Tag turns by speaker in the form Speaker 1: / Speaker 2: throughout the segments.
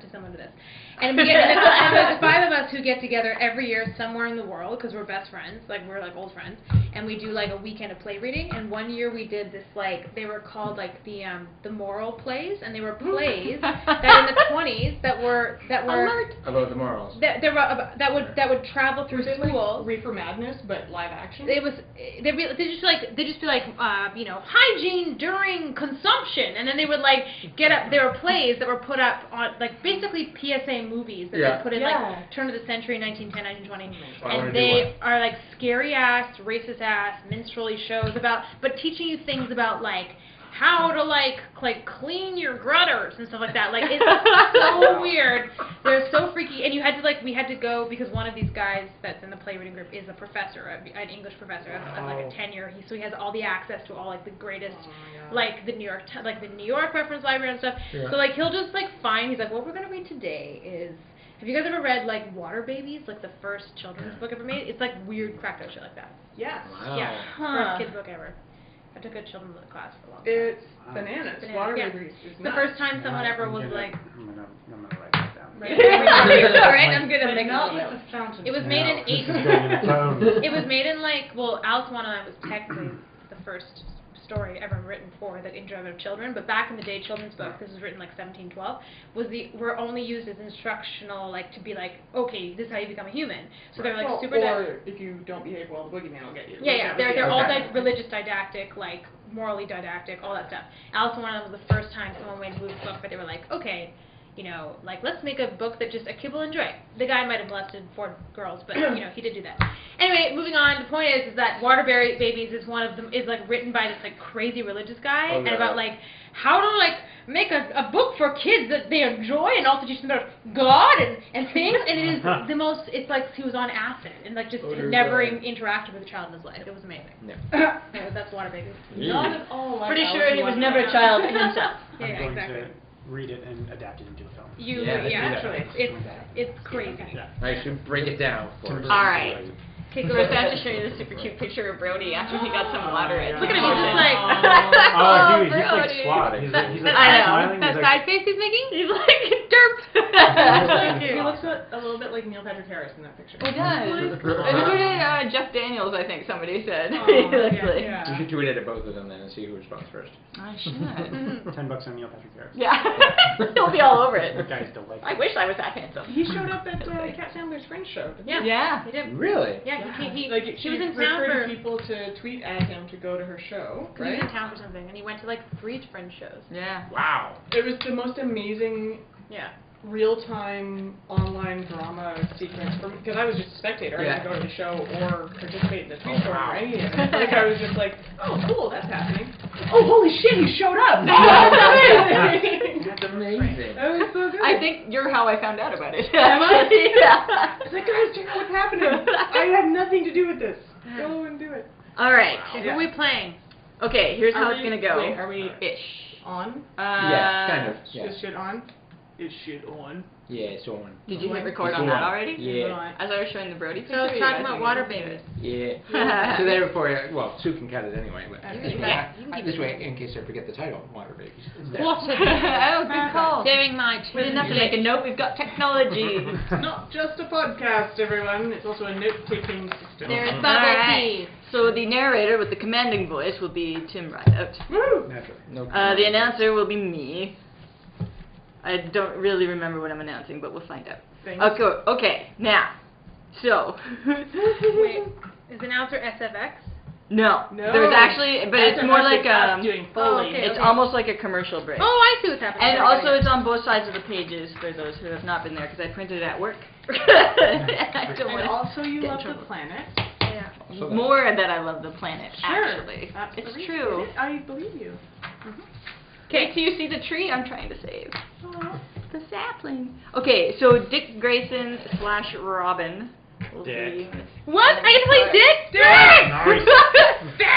Speaker 1: to someone to this. And there's 5 of us who get together every year somewhere in the world because we're best friends, like we're like old friends, and we do like a weekend of play reading. And one year we did this like they were called like the moral plays, and they were plays that in the 20s that were
Speaker 2: about the morals.
Speaker 1: That would travel through school.
Speaker 3: Like Reefer Madness, but live action.
Speaker 1: They just be like you know, hygiene during consumption, and then they would like get up. There were plays that were put up on like basically PSA movies that they put in like turn of the century, 1910, 1920, and they are like scary ass, racist ass, minstrelly shows about, but teaching you things about like how to like clean your gutters and stuff like that. Like it's so weird. They're so freaky, and you had to like we had to go because one of these guys that's in the play reading group is a professor, an English professor, has like a tenure. So he has all the access to all like the greatest, like the New York Reference Library and stuff. Yeah. So like he'll just like find. He's like, what we're gonna read today is. Have you guys ever read like Water Babies, like the first children's book ever made? It's like weird cracked out shit like that.
Speaker 3: Yes.
Speaker 2: Wow.
Speaker 1: Yeah. First kid book ever. I took a children's class for a long time.
Speaker 3: It's bananas. Water Babies is
Speaker 1: the first time someone ever was like.
Speaker 4: I'm gonna write that down.
Speaker 1: Right. I'm gonna make
Speaker 3: it.
Speaker 1: It was made in It was made in like Alice in Wonderland was technically the first story ever written for the intro of children, but back in the day, children's books, this was written like 1712, were only used as instructional, like to be like, okay, this is how you become a human. So they're like super.
Speaker 3: Or if you don't behave well, the boogeyman will get you.
Speaker 1: Yeah, they're all religious didactic, like morally didactic, all that stuff. Alice in Wonderland was the first time someone made a movie book, but they were like, okay, you know, like let's make a book that just a kid will enjoy. The guy might have molested 4 girls, but you know he did do that. Anyway, moving on. The point is that Water Babies is one of them is like written by this like crazy religious guy and about like how to like make a book for kids that they enjoy and also teach them about God and things. And it is the most. It's like he was on acid and like just never interacted with a child in his life. It was amazing. Yeah. Anyway, that's Water Babies.
Speaker 3: Not at all. Like
Speaker 5: pretty sure he was never a child himself.
Speaker 1: Yeah, exactly.
Speaker 4: Read it and adapt it into a film.
Speaker 1: Actually, it's crazy.
Speaker 2: Yeah. I should break it down for us.
Speaker 5: All right. Okay, Chris, I have to show you this super cute picture of Brody after he got some water. Look at him, he's just like,
Speaker 4: he's like suave. He's like
Speaker 5: I know.
Speaker 4: smiling.
Speaker 1: That side face he's making?
Speaker 5: He's like, derp.
Speaker 3: He looks a little bit like Neil Patrick Harris in that picture.
Speaker 5: He does. It's Jeff Daniels, I think somebody said.
Speaker 2: You should tweet it at both of them then and see who responds first.
Speaker 5: I should.
Speaker 4: $10 on Neil Patrick Harris.
Speaker 5: Yeah. He'll be all over it.
Speaker 4: That guy's delightful.
Speaker 5: I wish I was that handsome.
Speaker 3: He showed up at Kat Sandler's Fringe show.
Speaker 5: Yeah.
Speaker 1: He did.
Speaker 2: Really?
Speaker 1: Yeah.
Speaker 3: She was in town for people to tweet at him to go to her show. Right?
Speaker 1: He was in town for something, and he went to like 3 Fringe shows.
Speaker 5: Yeah.
Speaker 2: Wow.
Speaker 3: It was the most amazing. Real-time online drama sequence because I was just a spectator. I didn't go to the show or participate in the tweet storm or any of it. Like I was just like, oh, cool, that's happening. Oh, holy shit, he showed up!
Speaker 2: That's amazing.
Speaker 3: That was so good.
Speaker 5: I think you're how I found out about it.
Speaker 3: Am I?
Speaker 5: Yeah.
Speaker 3: It's like, guys, check out what's happening. I had nothing to do with this. Go and do it.
Speaker 5: All right.
Speaker 1: Who are we playing?
Speaker 5: Okay, here's how it's gonna go.
Speaker 3: Wait, are we on?
Speaker 2: Yeah, kind of. Yeah.
Speaker 3: Is shit on? Is shit on?
Speaker 2: Yeah, it's on.
Speaker 5: Did you hit record on that already?
Speaker 2: Yeah.
Speaker 5: As I was showing the Brody picture.
Speaker 1: So I was talking about Water Babies.
Speaker 2: Yeah. So therefore, well, Sue can cut it anyway, but this way, in case I forget the title, Water Babies.
Speaker 5: Oh, good call.
Speaker 1: Saving my
Speaker 5: We didn't have to make a note. We've got technology.
Speaker 3: It's not just a podcast, everyone. It's also a note-taking system.
Speaker 1: There's bubble tea.
Speaker 5: So the narrator with the commanding voice will be Tim Rideout.
Speaker 3: Woo!
Speaker 2: No
Speaker 5: the announcer will be me. I don't really remember what I'm announcing, but we'll find out.
Speaker 3: Thanks.
Speaker 5: Okay, now, so.
Speaker 1: Wait, is announcer SFX?
Speaker 5: No, there's actually, but it's more like
Speaker 3: doing Foley.
Speaker 5: It's almost like a commercial break.
Speaker 1: Oh, I see what's happening.
Speaker 5: And also it's on both sides of the pages for those who have not been there, because I printed it at work. And
Speaker 3: also you love the planet.
Speaker 1: Yeah.
Speaker 5: More that I love the planet,
Speaker 3: Sure.
Speaker 5: actually. It's true.
Speaker 3: I believe you.
Speaker 5: Okay, so you see the tree I'm trying to save. The sapling. Okay, so Dick Grayson / Robin.
Speaker 4: Dick.
Speaker 1: What? I get to play Dick?
Speaker 4: Nice.
Speaker 1: Dick!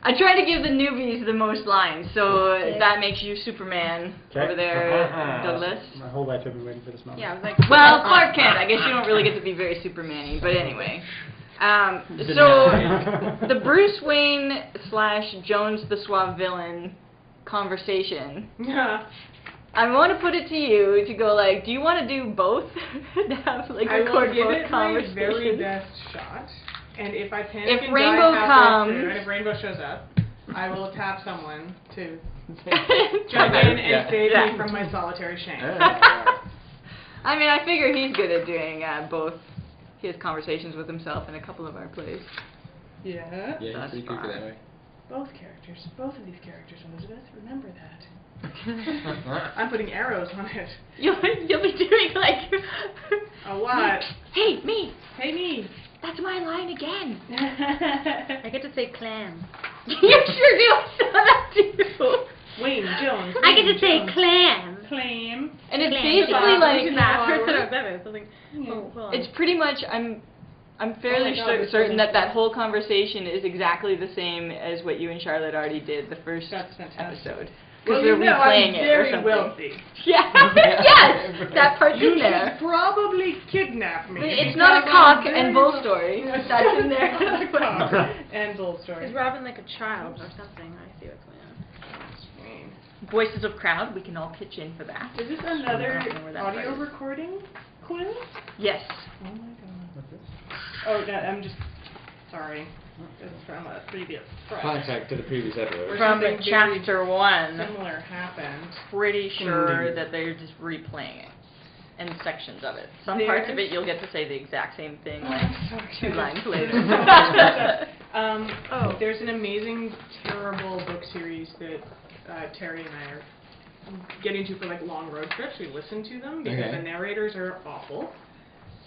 Speaker 5: I try to give the newbies the most lines, so that makes you Superman over there, Douglas.
Speaker 4: My whole life I've been waiting for this moment.
Speaker 1: Yeah, I was like,
Speaker 5: well, Clark Kent. I guess you don't really get to be very Superman-y, but anyway. So the Bruce Wayne / Jones the Suave Villain conversation I want to put it to you to go like, do you want to do both? To have like
Speaker 3: I will
Speaker 5: record
Speaker 3: give
Speaker 5: both
Speaker 3: it my
Speaker 5: conversations.
Speaker 3: very best shot, and if I panic
Speaker 5: If
Speaker 3: and
Speaker 5: Rainbow
Speaker 3: die halfway
Speaker 5: comes-
Speaker 3: through, and if Rainbow shows up, I will tap someone to jump in and save me from my solitary shame.
Speaker 5: I mean, I figure he's good at doing both his conversations with himself and a couple of our plays.
Speaker 3: Yeah.
Speaker 2: Yeah,
Speaker 5: That's
Speaker 2: he's pretty creepy
Speaker 5: fine.
Speaker 2: that way.
Speaker 3: Both characters, both of these characters, Elizabeth, remember that. I'm putting arrows on it.
Speaker 5: You'll be doing like
Speaker 3: A what?
Speaker 5: Hey, me!
Speaker 3: Hey, me.
Speaker 5: That's my line again.
Speaker 1: I get to say clam.
Speaker 5: You sure do. I saw that too.
Speaker 3: Wayne Jones.
Speaker 1: I get to
Speaker 3: Wayne
Speaker 1: say
Speaker 3: Jones.
Speaker 1: clam.
Speaker 3: Claim.
Speaker 5: And it's
Speaker 1: Clam.
Speaker 5: basically like it's pretty much I'm fairly
Speaker 3: Oh my God,
Speaker 5: certain
Speaker 3: that's
Speaker 5: that whole conversation is exactly the same as what you and Charlotte already did the first
Speaker 3: That's fantastic.
Speaker 5: episode.
Speaker 3: Well,
Speaker 5: Because
Speaker 3: you
Speaker 5: they're
Speaker 3: know
Speaker 5: replaying
Speaker 3: I'm
Speaker 5: it or
Speaker 3: very
Speaker 5: something.
Speaker 3: wealthy.
Speaker 5: Yeah. Yes, that part's
Speaker 3: You
Speaker 5: in there.
Speaker 3: should probably kidnap me.
Speaker 5: It's not a
Speaker 3: because
Speaker 5: cock
Speaker 3: I'm very
Speaker 5: and bull
Speaker 3: wealthy.
Speaker 5: story. That's in there.
Speaker 3: It's not a cock and bull story.
Speaker 1: Is Robin like a child or something? I see what's going on.
Speaker 5: Voices of crowd, we can all pitch in for that.
Speaker 3: Is this another
Speaker 5: I don't know where that
Speaker 3: audio
Speaker 5: part is.
Speaker 3: recording quiz?
Speaker 5: Yes.
Speaker 3: Oh my god. Oh, no, I'm just sorry. This is from a previous
Speaker 2: Contact to the previous episode.
Speaker 5: From
Speaker 3: something
Speaker 5: chapter 1.
Speaker 3: similar happened.
Speaker 5: Pretty sure that they're just replaying it. And sections of it. Some parts of it you'll get to say the exact same thing like 2 lines later.
Speaker 3: There's an amazing, terrible book series that Terry and I are getting to for like long road trips. We listen to them because the narrators are awful.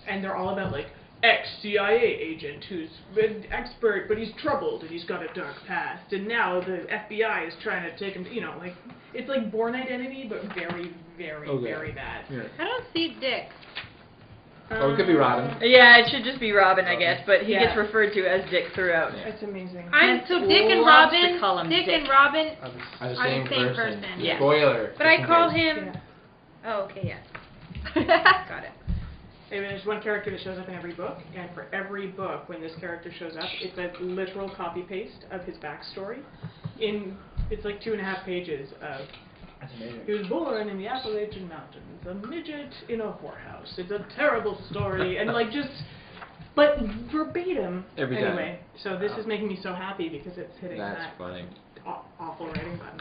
Speaker 3: And they're all about like ex-CIA agent who's an expert, but he's troubled and he's got a dark past. And now the FBI is trying to take him, you know, like, it's like Bourne Identity, but very, very, very bad.
Speaker 2: Yeah.
Speaker 1: I don't see Dick.
Speaker 2: Or it could be Robin.
Speaker 5: Yeah, it should just be Robin, I guess, but he gets referred to as Dick throughout.
Speaker 3: It's amazing.
Speaker 1: So Dick and
Speaker 5: loves to
Speaker 1: Robin.
Speaker 5: call him
Speaker 1: Dick
Speaker 5: Dick.
Speaker 1: and Robin
Speaker 2: Are the
Speaker 1: are
Speaker 2: same
Speaker 1: the same
Speaker 2: person.
Speaker 1: person.
Speaker 5: Yeah.
Speaker 2: Spoiler.
Speaker 1: But I
Speaker 2: just in
Speaker 1: call
Speaker 2: case.
Speaker 1: him. Oh, okay, yes. Got it.
Speaker 3: And there's one character that shows up in every book, and for every book, when this character shows up, it's a literal copy-paste of his backstory. It's like 2.5 pages of,
Speaker 4: That's amazing.
Speaker 3: he was born in the Appalachian Mountains, a midget in a whorehouse. It's a terrible story, and like just, but verbatim.
Speaker 2: Every time.
Speaker 3: Anyway, so this is making me so happy because it's hitting
Speaker 2: That's
Speaker 3: that
Speaker 2: funny.
Speaker 3: awful writing button.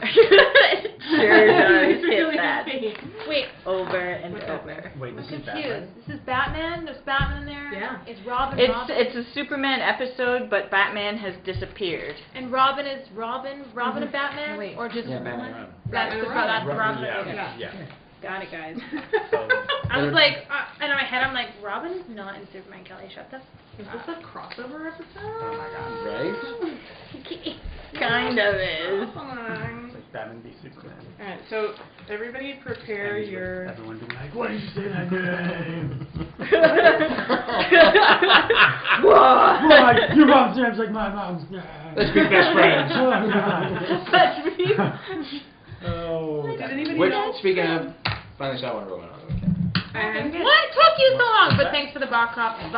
Speaker 5: Sure does
Speaker 3: It's
Speaker 5: hit
Speaker 3: really
Speaker 5: that
Speaker 3: happy.
Speaker 1: Wait,
Speaker 5: over and
Speaker 3: What's
Speaker 5: over.
Speaker 3: happening?
Speaker 4: Wait,
Speaker 1: I'm
Speaker 4: this is
Speaker 1: confused.
Speaker 4: Batman?
Speaker 1: This is Batman? There's Batman in there?
Speaker 3: Yeah.
Speaker 1: It's Robin.
Speaker 5: It's a Superman episode, but Batman has disappeared.
Speaker 1: And Robin is Robin and Batman?
Speaker 5: Wait.
Speaker 1: Or just
Speaker 2: Yeah, Batman and Robin.
Speaker 1: That's the
Speaker 3: Batman and
Speaker 1: that's Robin.
Speaker 4: Yeah,
Speaker 1: Okay.
Speaker 4: yeah.
Speaker 1: Got it, guys.
Speaker 4: So,
Speaker 1: I was like, and in my head, I'm like, Robin is not in Superman. Kelly, shut the.
Speaker 3: Is this a crossover episode?
Speaker 4: oh my god.
Speaker 2: Right?
Speaker 5: Kind of is.
Speaker 3: Fine.
Speaker 4: Like Batman v Superman.
Speaker 3: Alright, so everybody prepare
Speaker 4: And
Speaker 3: your...
Speaker 4: everyone being like, why did you say that name? Why? Your mom's name's like my mom's name.
Speaker 2: Let's be best friends.
Speaker 4: Oh, God.
Speaker 5: Let's be.
Speaker 4: Oh,
Speaker 3: Did
Speaker 4: God.
Speaker 3: anybody
Speaker 2: Which,
Speaker 3: know?
Speaker 2: speaking of, finally saw Wonder Woman on the weekend.
Speaker 3: And
Speaker 1: What took you so long? But thanks for the box office.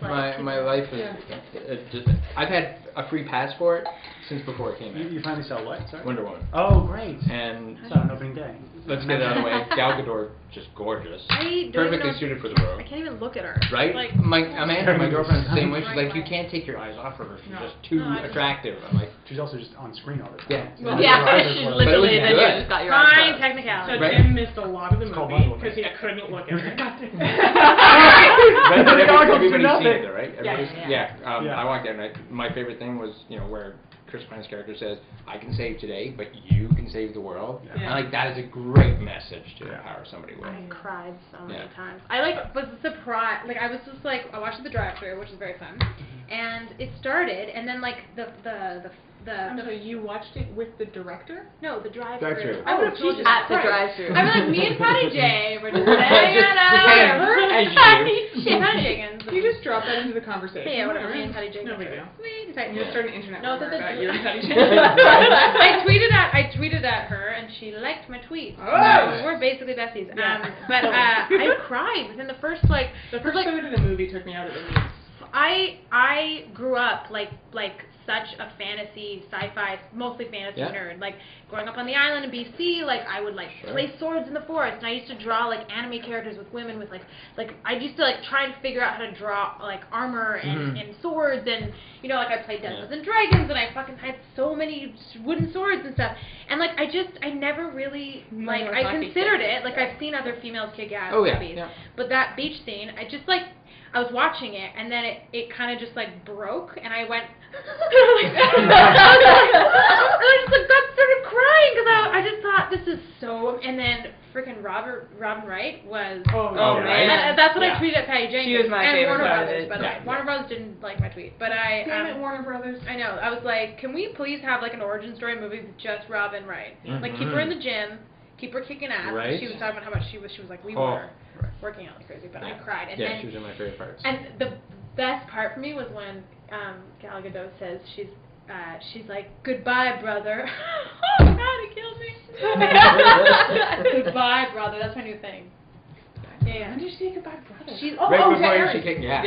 Speaker 2: My life is, I've had a free passport since before it came out.
Speaker 4: You finally saw what? Sorry?
Speaker 2: Wonder Woman.
Speaker 4: Oh, great.
Speaker 2: And
Speaker 4: Saw it on opening day.
Speaker 2: let's get it out of the way. Gal Gadot, just gorgeous.
Speaker 1: I don't
Speaker 2: Perfectly
Speaker 1: even know-
Speaker 2: suited for the role.
Speaker 1: I can't even look at her.
Speaker 2: Right?
Speaker 1: Like,
Speaker 2: Amanda, my girlfriend's the same way. She's
Speaker 1: Right,
Speaker 2: like, you
Speaker 1: right.
Speaker 2: can't take your eyes off of her. She's
Speaker 3: No.
Speaker 2: just too
Speaker 1: No, I just-
Speaker 2: attractive. I'm like,
Speaker 4: She's also just on screen all the time.
Speaker 2: Yeah.
Speaker 4: So
Speaker 5: Yeah,
Speaker 4: her eyes are
Speaker 5: she's
Speaker 4: closed.
Speaker 5: literally
Speaker 2: But it was
Speaker 5: then you
Speaker 2: good.
Speaker 5: just got your eyes
Speaker 1: fine
Speaker 5: closed.
Speaker 1: technicality.
Speaker 3: so
Speaker 2: Right.
Speaker 3: Tim missed a lot of the
Speaker 4: called
Speaker 3: movie
Speaker 4: Muscle
Speaker 3: because he
Speaker 4: Man.
Speaker 3: couldn't look
Speaker 4: He
Speaker 3: at
Speaker 4: was like,
Speaker 3: her.
Speaker 4: God damn.
Speaker 2: right, but
Speaker 4: Dog
Speaker 2: everybody's
Speaker 4: do
Speaker 2: seen
Speaker 4: nothing.
Speaker 2: it though, right? Everybody's,
Speaker 5: yeah.
Speaker 2: I walked out and my favorite thing was, where Chris Pine's character says, I can save today, but you can save the world.
Speaker 4: Yeah.
Speaker 2: And like, that is a great message to
Speaker 4: Yeah.
Speaker 2: empower somebody with.
Speaker 1: I cried so many
Speaker 2: Yeah.
Speaker 1: times. I was surprised. Like I was just like I watched the drive-thru, which is very fun, and it started, and then like the
Speaker 3: I'm sorry, you watched it with the director?
Speaker 1: no the drive-thru.
Speaker 2: Drive-thru.
Speaker 1: I would have told you
Speaker 5: At the
Speaker 1: that.
Speaker 5: drive-thru.
Speaker 1: I was like me and Patty J were just hanging out.
Speaker 2: As you.
Speaker 1: Yeah, Patty Jenkins.
Speaker 3: You just dropped that into the conversation.
Speaker 1: Yeah, whatever. Me and Patty Jenkins.
Speaker 3: No big deal.
Speaker 1: Sweet.
Speaker 3: You just started an internet
Speaker 1: No,
Speaker 3: rumor
Speaker 1: this is
Speaker 3: about you and Patty
Speaker 1: I tweeted at her and she liked my tweet.
Speaker 3: Oh!
Speaker 2: Nice.
Speaker 1: We're basically besties.
Speaker 3: Yeah.
Speaker 1: But I cried within the first
Speaker 3: The first minute of the movie took me out of the knees.
Speaker 1: I grew up like such a fantasy, sci-fi, mostly fantasy nerd. Like growing up on the island in BC, like I would like play swords in the forest, and I used to draw like anime characters with women with like I used to like try and figure out how to draw like armor and swords, and you know like I played Dungeons and Dragons, and I fucking had so many wooden swords and stuff, and like I never really like I considered it like I've seen other females kick ass movies, but that beach scene, I just like. I was watching it, and then it kind of just, like, broke, and I went, and I just, like, started crying, because I just thought, this is so, and then freaking Robin Wright was,
Speaker 5: man.
Speaker 1: That's what I tweeted at Patty Jenkins.
Speaker 5: She was my favorite.
Speaker 1: Warner Brothers, by the way. Warner Brothers didn't like my tweet, but
Speaker 3: Damn it, Warner Brothers.
Speaker 1: I know, I was like, can we please have, like, an origin story movie with just Robin Wright? Like, keep her in the gym, keep her kicking ass.
Speaker 2: Right.
Speaker 1: She was talking about how much she was like, we were working out like crazy, but I cried. And then,
Speaker 2: she was in my favorite parts.
Speaker 1: And the best part for me was when Gal Gadot says she's like, goodbye, brother. Oh God, it killed me. Goodbye, brother. That's my new thing. Yeah.
Speaker 3: When did she say goodbye, brother?
Speaker 1: She's
Speaker 2: right before she kicked.
Speaker 3: Yeah.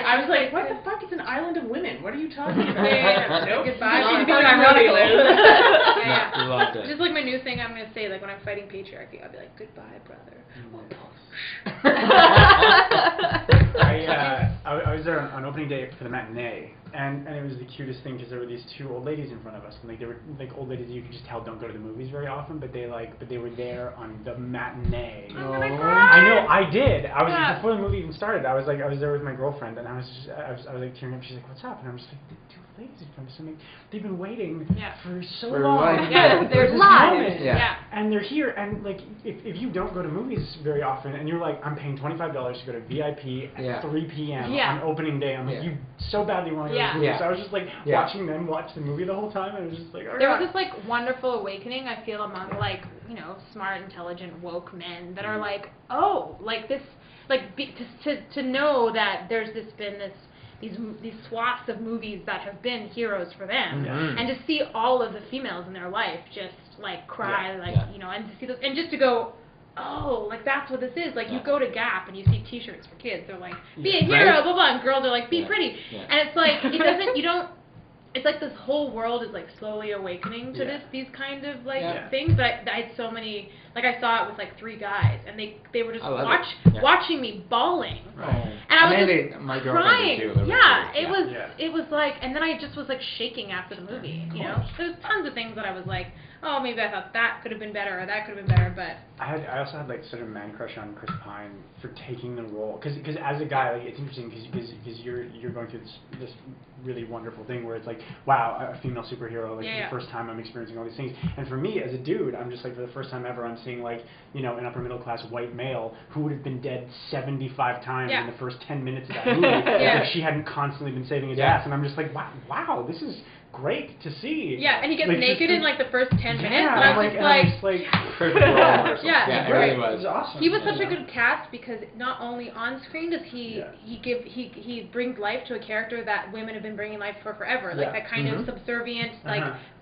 Speaker 3: I was like, what the fuck? It's an island of women. What are you talking about?
Speaker 1: Nope. Goodbye.
Speaker 3: She's being ironical.
Speaker 2: Loved it.
Speaker 1: Just like my new thing, I'm gonna say like when I'm fighting patriarchy, I'll be like, goodbye, brother.
Speaker 4: I was there on opening day for the matinee, and it was the cutest thing because there were these two old ladies in front of us, and like they were like old ladies you could just tell don't go to the movies very often, but they were there on the matinee. I know, I did. I was before the movie even started. I was there with my girlfriend, and I was like tearing up. She's like, "What's up?" And I'm just like, "The two ladies in front of us. Like, they've been waiting for so long.
Speaker 5: They're live.
Speaker 4: And they're here. And like, if you don't go to movies very often, and you're like, I'm paying $25 to go to VIP at 3 p.m. on opening day. I'm like, you so badly want to go to the movies. So I was just like watching them watch the movie the whole time, and I was just like,
Speaker 1: there was this like wonderful awakening I feel among like smart, intelligent, woke men that are like, oh, like this, like to know that there's been these swaths of movies that have been heroes for them, and to see all of the females in their life just like cry, and to see those, and just to go, oh, like that's what this is. Like you go to Gap and you see T-shirts for kids. They're like, be a hero, blah blah, and girls are like, be pretty, and it's like it's like this whole world is like slowly awakening to these kind of like things. But I had so many, like I saw it with like 3 guys, and they were just watching me bawling, and I was just
Speaker 2: my
Speaker 1: crying.
Speaker 2: Too,
Speaker 1: It was like, and then I just was like shaking after the movie. You know, there's tons of things that I was like, oh, maybe I thought that could have been better or that could have been better, but
Speaker 4: I also had like such a man crush on Chris Pine for taking the role, because as a guy, like, it's interesting because you're going through this really wonderful thing where it's like, wow, a female superhero, like for the first time I'm experiencing all these things, and for me as a dude, I'm just like, for the first time ever I'm seeing like, an upper middle class white male who would have been dead 75 times in the first 10 minutes of that movie if she hadn't constantly been saving his ass, and I'm just like, wow, this is great to see.
Speaker 1: Yeah, and he gets naked in like the first 10 minutes, and
Speaker 4: I'm
Speaker 1: just
Speaker 4: like
Speaker 2: perfect role. It really was.
Speaker 4: It was awesome.
Speaker 1: He was such a good cast because not only on screen does he brings life to a character that women have been bringing life for forever, like that kind of subservient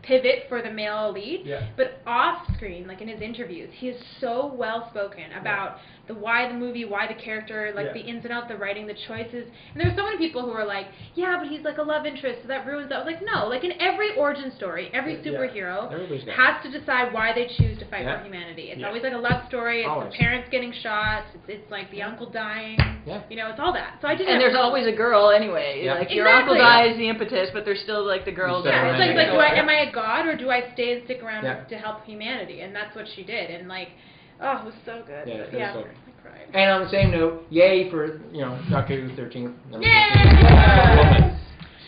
Speaker 1: pivot for the male lead, but off screen, like in his interviews, he is so well spoken about why the movie, why the character, like the ins and outs, the writing, the choices. And there's so many people who are like, yeah, but he's like a love interest, so that ruins that. I was like, no, like in every origin story, every superhero has to decide why they choose to fight for humanity. It's always like a love story, it's the parents getting shot, it's like the uncle dying, it's all that. So I didn't.
Speaker 5: And there's always a girl anyway. Like your uncle dies, the impetus, but there's still like the girl.
Speaker 1: Yeah, it's like am I a god or do I stay and stick around to help humanity? And that's what she did. And like, oh, it was so good. I cried.
Speaker 2: And on the same note, yay for Doctor Who 13th.
Speaker 1: Yay!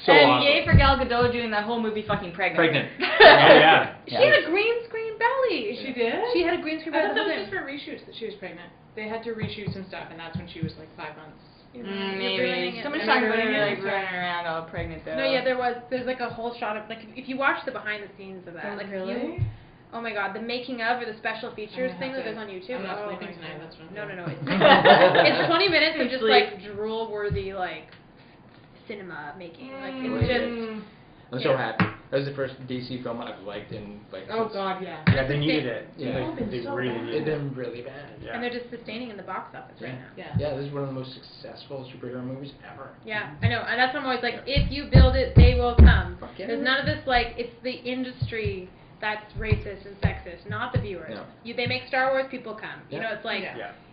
Speaker 2: So
Speaker 5: and
Speaker 2: awesome.
Speaker 5: Yay for Gal Gadot doing that whole movie fucking pregnant.
Speaker 1: She had a green screen belly.
Speaker 3: She did?
Speaker 1: She had a green screen belly.
Speaker 3: I thought that was just for reshoots that she was pregnant. They had to reshoot some stuff, and that's when she was like 5 months.
Speaker 5: Maybe. Somebody's talking about her like running around all pregnant though.
Speaker 1: No, there's like a whole shot of, like, if you watch the behind the scenes of that.
Speaker 3: Really?
Speaker 1: Oh my god, the making of or the special features thing that goes on YouTube.
Speaker 3: I'm not sleeping tonight, that's what I'm
Speaker 1: No. It's 20 minutes of just like drool-worthy like cinema making. Like it's just.
Speaker 2: I'm so happy. That was the first DC film I've liked in like.
Speaker 3: Oh God, yeah.
Speaker 4: Yeah, they needed it.
Speaker 2: Yeah,
Speaker 4: they really needed it.
Speaker 2: It's been really bad.
Speaker 1: Yeah. And they're just sustaining in the box office right now.
Speaker 3: Yeah.
Speaker 2: Yeah, this is one of the most successful superhero movies ever.
Speaker 1: Yeah, I know, and that's why I'm always like, if you build it, they will come.
Speaker 2: Fuck yeah.
Speaker 1: There's none of this like, it's the industry that's racist and sexist, not the viewers.
Speaker 2: No.
Speaker 1: They make Star Wars, people come. You know, it's like,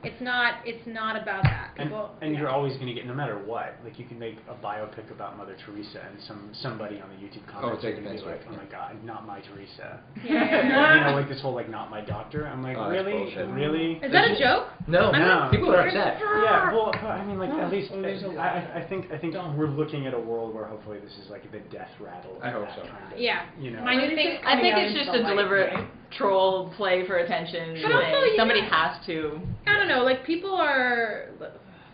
Speaker 1: it's not about that. People,
Speaker 4: and you're always going to get, no matter what, like you can make a biopic about Mother Teresa and somebody on the YouTube comments are going to be like, oh my God, not my Teresa.
Speaker 1: Yeah.
Speaker 4: You know, like this whole like, not my doctor. I'm like, really? Really?
Speaker 1: Is that a joke?
Speaker 2: No. People are upset.
Speaker 4: Yeah, well, I mean, like, at least, I think we're looking at a world where hopefully this is like the death rattle.
Speaker 2: I hope so.
Speaker 1: Kind
Speaker 4: of,
Speaker 1: yeah.
Speaker 4: You know.
Speaker 5: I think it's just a deliberate troll play for attention.
Speaker 1: But also,
Speaker 5: somebody has to.
Speaker 1: I don't know, like people are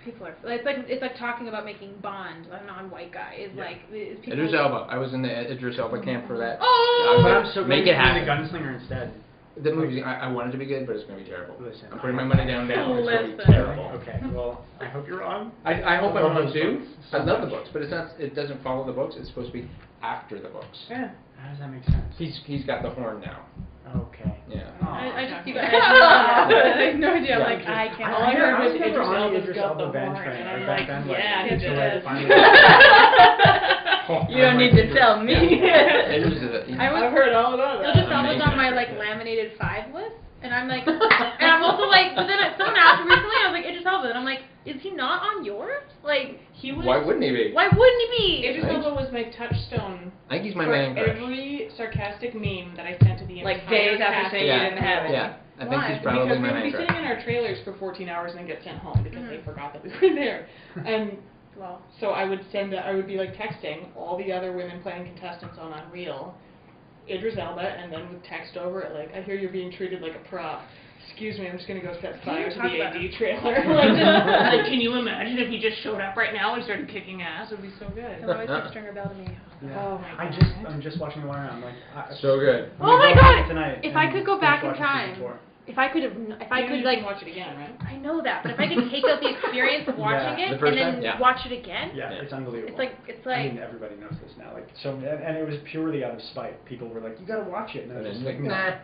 Speaker 1: it's like talking about making Bond a non-white guy is like is people.
Speaker 2: Idris Elba. I was in the Idris Elba camp for that.
Speaker 1: Oh,
Speaker 4: but I'm so
Speaker 2: make it happen.
Speaker 4: The Gunslinger instead.
Speaker 2: The movie, I want it to be good, but it's going to be terrible.
Speaker 4: Listen,
Speaker 2: I'm putting my money down. It's going to be terrible.
Speaker 4: Okay, well, I hope you're wrong.
Speaker 2: I hope I'm wrong too. I love the books, but it's not. It doesn't follow the books. It's supposed to be after the books.
Speaker 3: Yeah.
Speaker 4: How does that make sense?
Speaker 2: He's got the horn now.
Speaker 4: Okay.
Speaker 2: Yeah.
Speaker 1: I just see I have no idea. Like I can't.
Speaker 3: All I heard was Idris Elba got the horn, and I'm like, yeah, he does.
Speaker 5: You don't need to tell me.
Speaker 3: I've heard all about it.
Speaker 1: Idris Elba's on my like laminated 5 list, and I'm like, and I'm also like, but then someone asked me recently, I was like, Idris Elba, and I'm like, is he not on yours? Like
Speaker 3: he was.
Speaker 2: Why wouldn't he be?
Speaker 1: Why wouldn't he be?
Speaker 3: Idris Elba was my touchstone.
Speaker 2: I think he's my man crush.
Speaker 3: Every sarcastic meme that I sent to the entire
Speaker 5: like days after saying you didn't have it.
Speaker 2: Yeah. I think he's probably my man crush.
Speaker 3: Because we would be sitting in our trailers for 14 hours and then get sent home because they forgot that we were there. And so I would be like texting all the other women playing contestants on Unreal, Idris Elba, and then would text over it like, I hear you're being treated like a prop. Excuse me, I'm just going to go set fire to the AD trailer. Like, can you imagine if he just showed up right now and started kicking ass? It would be so good.
Speaker 1: Someone always keeps stringer bell to me.
Speaker 4: Yeah.
Speaker 3: Oh my God.
Speaker 4: I'm just watching The Wire. I'm like,
Speaker 2: so good.
Speaker 1: Oh my God!
Speaker 4: Tonight,
Speaker 1: if I could go back in time.
Speaker 3: You
Speaker 1: like
Speaker 3: watch it again, right?
Speaker 1: I know that, but if I could take out the experience of watching it and then watch it again,
Speaker 4: it's unbelievable.
Speaker 1: It's like.
Speaker 4: I mean, everybody knows this now. Like, so, and it was purely out of spite. People were like, "You gotta watch it," and I was just like, "Nah."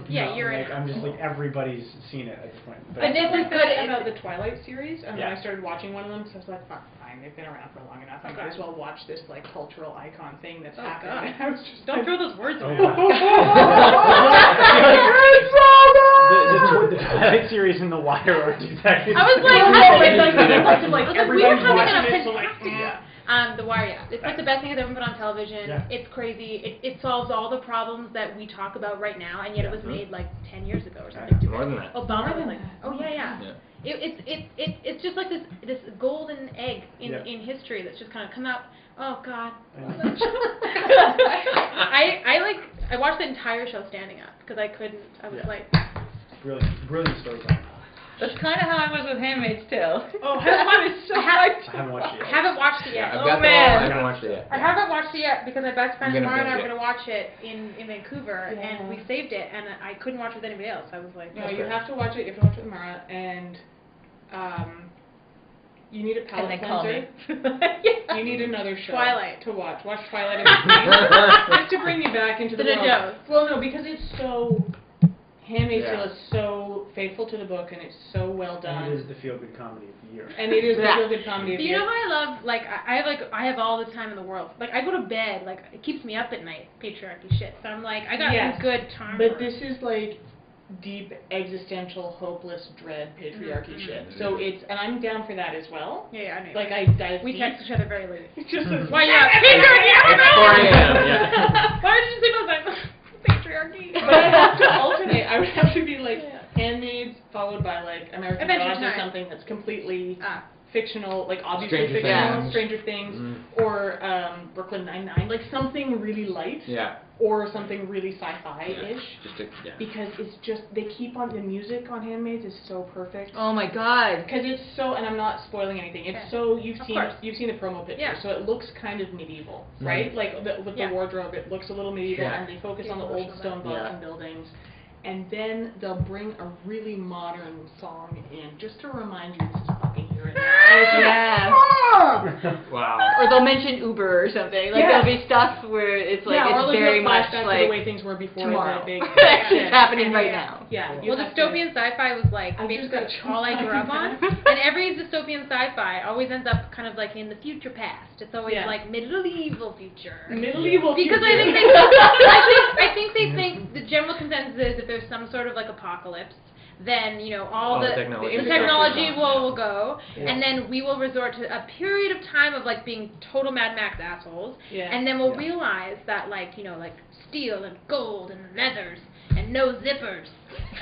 Speaker 1: Yeah,
Speaker 4: no,
Speaker 1: you're.
Speaker 4: Like, I'm just like, everybody's seen it at this point.
Speaker 3: But this is good about the Twilight series, and then I started watching one of them, so I was like, "Fuck, fine, they've been around for long enough. I might as well watch this like cultural icon thing that's happening."
Speaker 1: God. Don't throw those words away.
Speaker 4: The Twilight series and The Wire are exactly.
Speaker 1: I was like,
Speaker 4: everybody's
Speaker 1: watching
Speaker 4: it.
Speaker 1: The Wire, It's like the best thing that's ever been put on television. Yeah. It's crazy. It solves all the problems that we talk about right now, and yet it was made like 10 years ago or something.
Speaker 2: More than that.
Speaker 1: Obama was like, oh yeah. It's just like this golden egg in history that's just kind of come out. Oh God. I watched the entire show standing up because I couldn't. I was like.
Speaker 4: Brilliant storytelling.
Speaker 5: That's kind of how I was with Handmaid's Tale.
Speaker 1: Oh, I
Speaker 4: haven't watched it yet.
Speaker 1: Haven't watched it yet.
Speaker 2: I haven't watched it yet.
Speaker 1: I haven't watched it yet because my best friend Mara and I were going to watch it in Vancouver, and we saved it, and I couldn't watch it with anybody else. I was like,
Speaker 3: no, you have to watch it. You have to watch it with Mara, and you need a palate cleanser. You need another show to watch. Watch Twilight just to bring you back into the world. Well, no, because it's so. Handmaid's Tale is so faithful to the book, and it's so well done.
Speaker 4: And it is the feel-good comedy of the year.
Speaker 3: And it is the feel-good comedy of the year.
Speaker 1: You know how I love, I have all the time in the world. Like, I go to bed, like, it keeps me up at night, patriarchy shit. So I'm like, I got some good time.
Speaker 3: But this is, like, deep, existential, hopeless, dread patriarchy shit. So it's, and I'm down for that as well.
Speaker 1: Yeah, I know.
Speaker 3: Like,
Speaker 1: we text each other very late.
Speaker 3: Just
Speaker 1: why, patriarchy,
Speaker 2: Why
Speaker 1: did you say that? Patriarchy.
Speaker 3: But I have to alternate. I would have to be like Handmaids followed by like American Gods or something that's completely fictional, like obviously fictional, Stranger Things, or Brooklyn Nine-Nine, like something really light.
Speaker 2: Yeah.
Speaker 3: Or something really sci-fi-ish.
Speaker 2: Because
Speaker 3: it's just, they keep on, the music on Handmaids is so perfect.
Speaker 5: Oh my God.
Speaker 3: Because it's so, and I'm not spoiling anything, it's so, you've seen the promo picture, so it looks kind of medieval, right? Like, with the wardrobe, it looks a little medieval, and they focus on the old stone Vulcan buildings. And then they'll bring a really modern song in, just to remind you this is fucking here and now.
Speaker 2: Wow.
Speaker 5: Or they'll mention Uber or something. Like there'll be stuff where it's like it's very much like
Speaker 3: the way things were before
Speaker 5: tomorrow.
Speaker 3: the big
Speaker 5: It's happening right now.
Speaker 3: Yeah.
Speaker 1: Well, dystopian sci-fi was like basically all I grew up on, and every dystopian sci-fi always ends up kind of like in the future past. It's always like medieval future. Because I think they think the general consensus is if there's some sort of like apocalypse, then all the technology will go, and then we will resort to a period of time of like being total Mad Max assholes, and then we'll realize that like steel and gold and leathers and no zippers.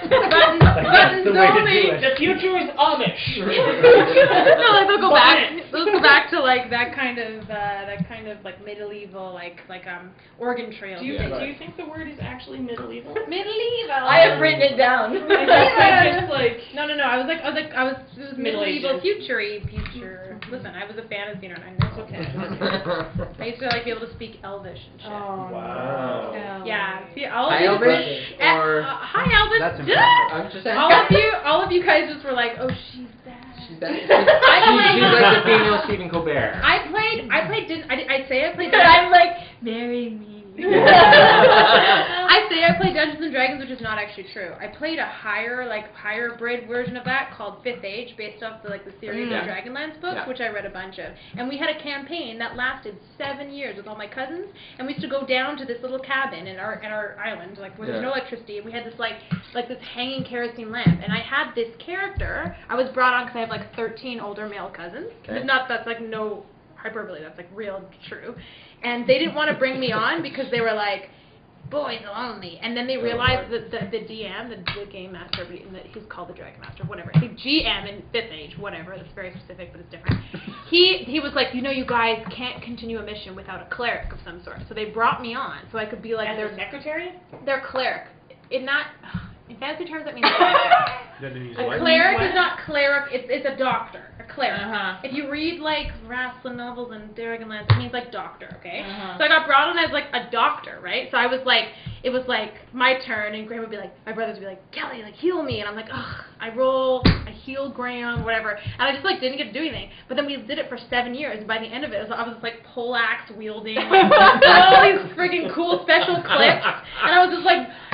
Speaker 1: Buttons only.
Speaker 3: The future is Amish.
Speaker 1: No, like they'll go back to like that kind of like medieval like Oregon Trail.
Speaker 3: Do you think the word is actually medieval?
Speaker 1: Medieval.
Speaker 5: I have written it down.
Speaker 1: No. It was medieval future. Listen, I was a fantasy nerd. I know it's okay. I used to like be able to speak Elvish and shit.
Speaker 2: Oh, wow.
Speaker 1: Yeah. See,
Speaker 2: High Elvish or
Speaker 1: High Elvish.
Speaker 2: That's impressive. I'm just saying.
Speaker 1: All of you guys just were like, oh, she's bad.
Speaker 2: She's like the female Stephen Colbert.
Speaker 1: I played. I'd say I played.
Speaker 5: I'm like, marry me.
Speaker 1: I say I played Dungeons and Dragons, which is not actually true. I played a higher bred version of that called Fifth Age, based off the series of Dragonlance books, which I read a bunch of. And we had a campaign that lasted 7 years with all my cousins, and we used to go down to this little cabin in our island, where there's no electricity, and we had this this hanging kerosene lamp. And I had this character. I was brought on because I have 13 older male cousins.
Speaker 2: Okay.
Speaker 1: That's no hyperbole. That's real true. And they didn't want to bring me on because they were like, boys only. And then they realized that the DM, the game master, he's called the Dragon Master, whatever. The GM in 5th Age, whatever. That's very specific, but it's different. He was like, you guys can't continue a mission without a cleric of some sort. So they brought me on so I could be like
Speaker 3: their secretary?
Speaker 1: Their cleric. In fancy terms, that means a cleric is not cleric. It's a doctor. A cleric. If you read Rasslin novels and Dragonlance, it means doctor. Okay. So I got brought on as a doctor, right? So I was it was my turn, and Graham would be my brothers would be like, Kelly, heal me, and I'm like, ugh. I roll, I heal Graham, whatever, and I just didn't get to do anything. But then we did it for 7 years, and by the end of it, I was pole axe wielding, all these freaking cool special clips, and I was just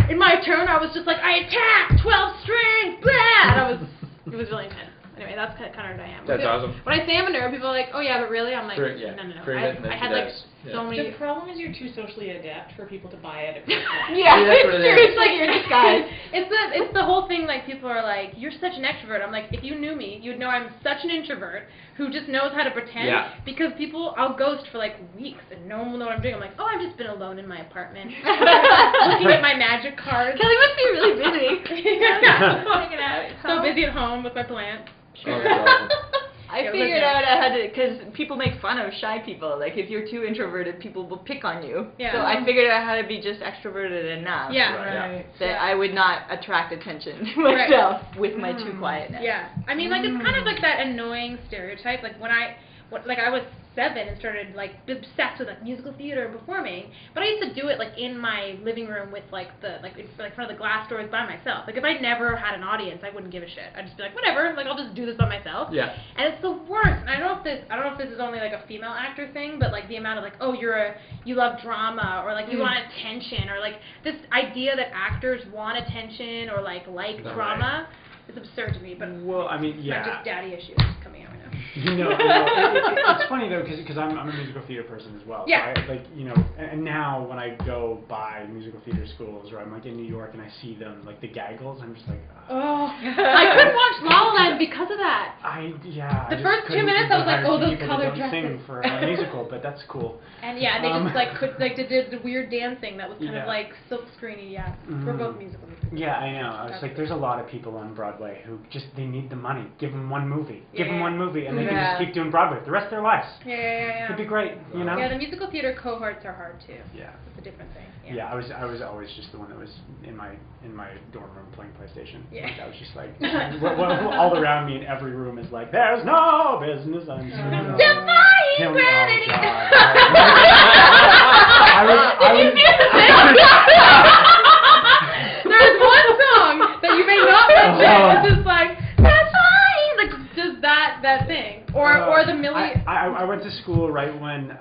Speaker 1: in my turn, I was just I attack, 12 strength, blah! And it was really intense. Anyway, that's kind of what I am.
Speaker 2: That's awesome.
Speaker 1: When I say I'm a nerd, people are like, oh yeah, but really? I'm like, no. I had so many.
Speaker 3: The problem is you're too socially adept for people to buy it.
Speaker 5: Yeah, it's you're disguised.
Speaker 1: It's the whole thing, people are like, you're such an extrovert. I'm like, if you knew me, you'd know I'm such an introvert who just knows how to pretend. Yeah. Because I'll ghost for weeks and no one will know what I'm doing. I'm like, oh, I've just been alone in my apartment. Looking at my magic cards.
Speaker 5: Kelly must be really busy.
Speaker 1: Hanging out. So busy at home with my plants.
Speaker 5: I figured out how to, because people make fun of shy people. If you're too introverted, people will pick on you. Yeah. So I figured out how to be just extroverted enough.
Speaker 1: Yeah.
Speaker 5: That I would not attract attention to myself with my too quietness.
Speaker 1: Yeah. I mean, it's kind of that annoying stereotype. When I was 7 and started obsessed with musical theater and performing, but I used to do it in my living room with in front of the glass doors by myself. If I never had an audience, I wouldn't give a shit. I'd just be whatever, I'll just do this by myself.
Speaker 2: Yeah.
Speaker 1: And it's the worst. And I don't know if this is only a female actor thing, but the amount of you love drama or you want attention or this idea that actors want attention or like drama. Right. It's absurd to me, but just daddy issues coming out right now.
Speaker 4: It's funny though because I'm a musical theater person as well.
Speaker 1: Yeah.
Speaker 4: So and now when I go by musical theater schools or I'm in New York and I see them the gaggles, I'm just
Speaker 1: oh. I couldn't watch La La Land because of that.
Speaker 4: The
Speaker 1: first 2 minutes I was like, oh, those colored dresses.
Speaker 4: Sing for a musical, but that's cool.
Speaker 1: And they just did the weird dancing that was kind of silk screeny. Yeah, we're both musical.
Speaker 4: Yeah, I know. I was there's a lot of people on Broadway who they need the money. Give them one movie. Give them one movie, and they can just keep doing Broadway the rest of their lives.
Speaker 1: Yeah.
Speaker 4: It'd be great,
Speaker 1: Yeah, the musical theater cohorts are hard too.
Speaker 4: Yeah.
Speaker 1: It's a different thing.
Speaker 4: Yeah, I was always just the one that was in my dorm room playing PlayStation.
Speaker 1: Yeah.
Speaker 4: I was just all around me in every room is there's no business. I'm
Speaker 1: Defying gravity. There's one song that you may not mention. It's just defying. Just that that thing, or the Millie.
Speaker 4: I went to school right when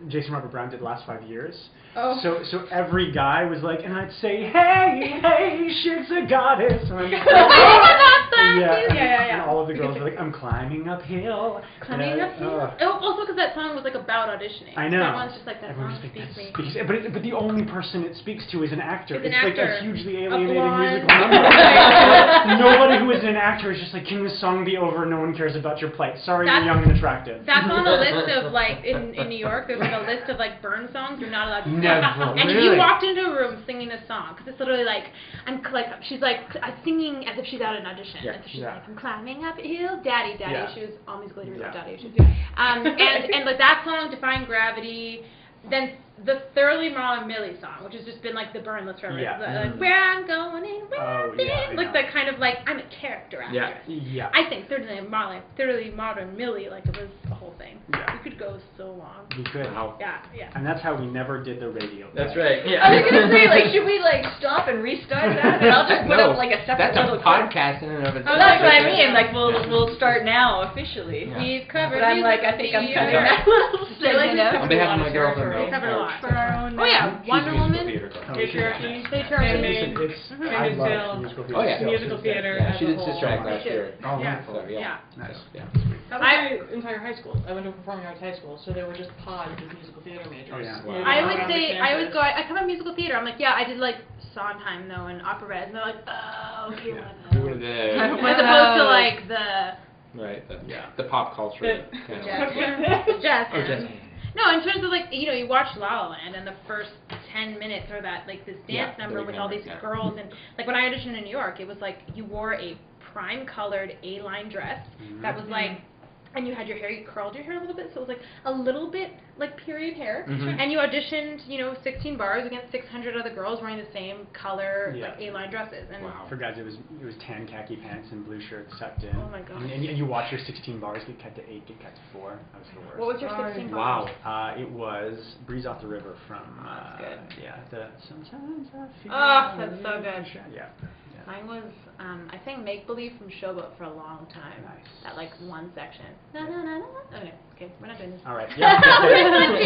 Speaker 4: Jason Robert Brown did the last 5 years.
Speaker 1: Oh.
Speaker 4: So every guy was like, and I'd say, hey, she's a goddess. And and all of the girls were like, I'm climbing uphill.
Speaker 1: Climbing uphill. Also, because that song was like about auditioning.
Speaker 4: I know.
Speaker 1: Everyone's just like, that song speaks me.
Speaker 4: But the only person it speaks to is an actor.
Speaker 1: It's
Speaker 4: like a hugely alienating musical
Speaker 1: blonde.
Speaker 4: number. Nobody who is an actor is just like, can this song be over? No one cares about your plight. Sorry, you're young and attractive.
Speaker 1: That's on the list of like in New York. There's like a list of like burn songs you're not allowed to sing.
Speaker 4: Never.
Speaker 1: And if you walked into a room singing a song, because it's literally like she's like singing as if she's at an audition.
Speaker 2: Yeah.
Speaker 1: And so she's like, I'm climbing uphill, daddy issues. All musical theaters have daddy issues. And like that song, Defying Gravity. Then the Thoroughly Marlon Millie song, which has just been like the burn list forever. Like, where I'm going and where I've been. Like the kind of like, I'm a character actress.
Speaker 4: Yeah.
Speaker 1: I think Thoroughly Marlon Millie, like it was a whole thing. Yeah. We could go so long.
Speaker 4: We could.
Speaker 2: Wow.
Speaker 1: Yeah.
Speaker 4: And that's how we never did the radio.
Speaker 2: That's right.
Speaker 5: Yeah. I was gonna say, like, should we like stop and restart that? And I'll just put up like a separate
Speaker 2: little podcast in and of itself.
Speaker 5: Oh, that's what I mean. Like we'll start now officially.
Speaker 2: Yeah.
Speaker 1: We've covered.
Speaker 5: But I'm like, I think I'm cutting that little segment out.
Speaker 2: On behalf of my girlfriend,
Speaker 1: We covered a lot.
Speaker 5: For our own.
Speaker 1: Oh yeah, Wonder Woman.
Speaker 3: Patriarchy.
Speaker 4: I love musical theater.
Speaker 2: Oh yeah,
Speaker 3: musical theater.
Speaker 2: Yeah, she did
Speaker 3: as a
Speaker 2: Sister Act
Speaker 3: whole.
Speaker 2: last year.
Speaker 4: Oh,
Speaker 1: Yeah.
Speaker 4: wonderful.
Speaker 2: So, yeah.
Speaker 4: Nice.
Speaker 2: Yeah.
Speaker 3: That was my entire high school. I went to a performing arts high school, so they were just pods of musical theater majors.
Speaker 4: Oh, yeah.
Speaker 2: Wow.
Speaker 1: I always go, I come at musical theater. I'm like, yeah, I did like Sondheim though and operettas, and they're like, oh, okay,
Speaker 2: Who are they?
Speaker 1: as opposed to like the
Speaker 2: Right. The pop culture. Kind of
Speaker 1: jazz.
Speaker 2: Oh, jazz.
Speaker 1: No, in terms of like, you watch La La Land and the first 10 minutes are that like this dance number with all these girls, and like when I auditioned in New York, it was like you wore a prime colored A-line dress that was like, and you had your hair, you curled your hair a little bit, so it was like a little bit like period hair, and you auditioned, 16 bars against 600 other girls wearing the same color like A-line dresses. And
Speaker 4: for guys, it was tan khaki pants and blue shirts tucked in.
Speaker 1: Oh my god!
Speaker 4: And you watch your 16 bars get cut to 8, get cut to 4. That was the worst.
Speaker 1: What was your 16 bars?
Speaker 4: Wow, it was Breeze Off the River from.
Speaker 1: That's good.
Speaker 4: Yeah, sometimes I feel.
Speaker 1: Oh, that's so good.
Speaker 4: Yeah.
Speaker 1: Mine was, I sang Make Believe from Showboat for a long time.
Speaker 4: Nice.
Speaker 1: That like one section. Okay, we're not doing this.
Speaker 4: All right. Yeah.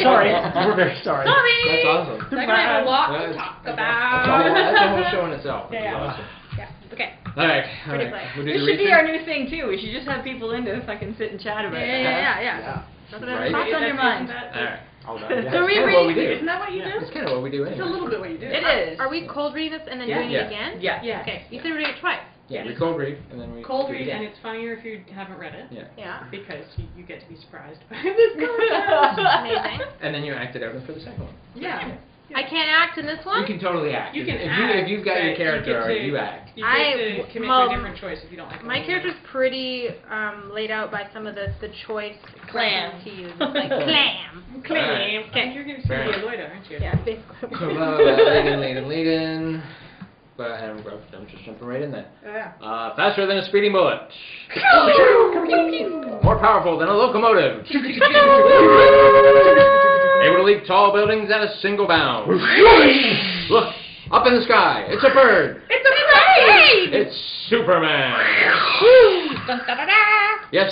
Speaker 4: Sorry, we're very sorry.
Speaker 1: Sorry.
Speaker 2: That's awesome.
Speaker 1: We're gonna have a lot to talk about.
Speaker 2: That's a whole show in itself.
Speaker 1: Yeah.
Speaker 2: Awesome.
Speaker 1: Yeah. Okay.
Speaker 2: All right.
Speaker 1: Pretty play.
Speaker 5: This should be our new thing too. We should just have people in to fucking sit and chat about it.
Speaker 1: Yeah.
Speaker 2: Right.
Speaker 5: What's on your mind?
Speaker 2: All right.
Speaker 4: All done.
Speaker 1: So we
Speaker 2: what we do.
Speaker 3: Isn't that what you do?
Speaker 2: It's kind of what we do anyway.
Speaker 3: It's a little bit what you do.
Speaker 5: It is.
Speaker 1: Are we cold reading this and then doing it again?
Speaker 5: Yeah.
Speaker 1: Okay. You said we're doing it twice.
Speaker 2: Yeah, we cold read and then we
Speaker 3: Cold
Speaker 2: do it
Speaker 3: read,
Speaker 2: again.
Speaker 3: and it's funnier if you haven't read it.
Speaker 1: Yeah.
Speaker 3: Because you get to be surprised by this content.
Speaker 1: Amazing.
Speaker 2: And then you act it out for the second one.
Speaker 3: Yeah.
Speaker 1: I can't act in this one?
Speaker 2: You can totally act.
Speaker 3: You can
Speaker 2: if you've got
Speaker 3: act,
Speaker 2: your
Speaker 3: but
Speaker 2: character,
Speaker 3: you
Speaker 2: you act.
Speaker 3: You get to commit to a different choice if you don't like
Speaker 1: my character's pretty laid out by some of the choice
Speaker 5: Clam.
Speaker 1: to use. It's like clam.
Speaker 3: Claim.
Speaker 1: Okay.
Speaker 3: You're going to be a lawyer, aren't you?
Speaker 1: Yeah, basically.
Speaker 2: So, lead in. But I'm just jumping right in there.
Speaker 3: Yeah.
Speaker 2: Faster than a speeding bullet. More powerful than a locomotive. Able to leap tall buildings at a single bound. Look, up in the sky. It's a bird.
Speaker 1: It's a plane!
Speaker 2: It's Superman.
Speaker 1: Dun, da, da, da.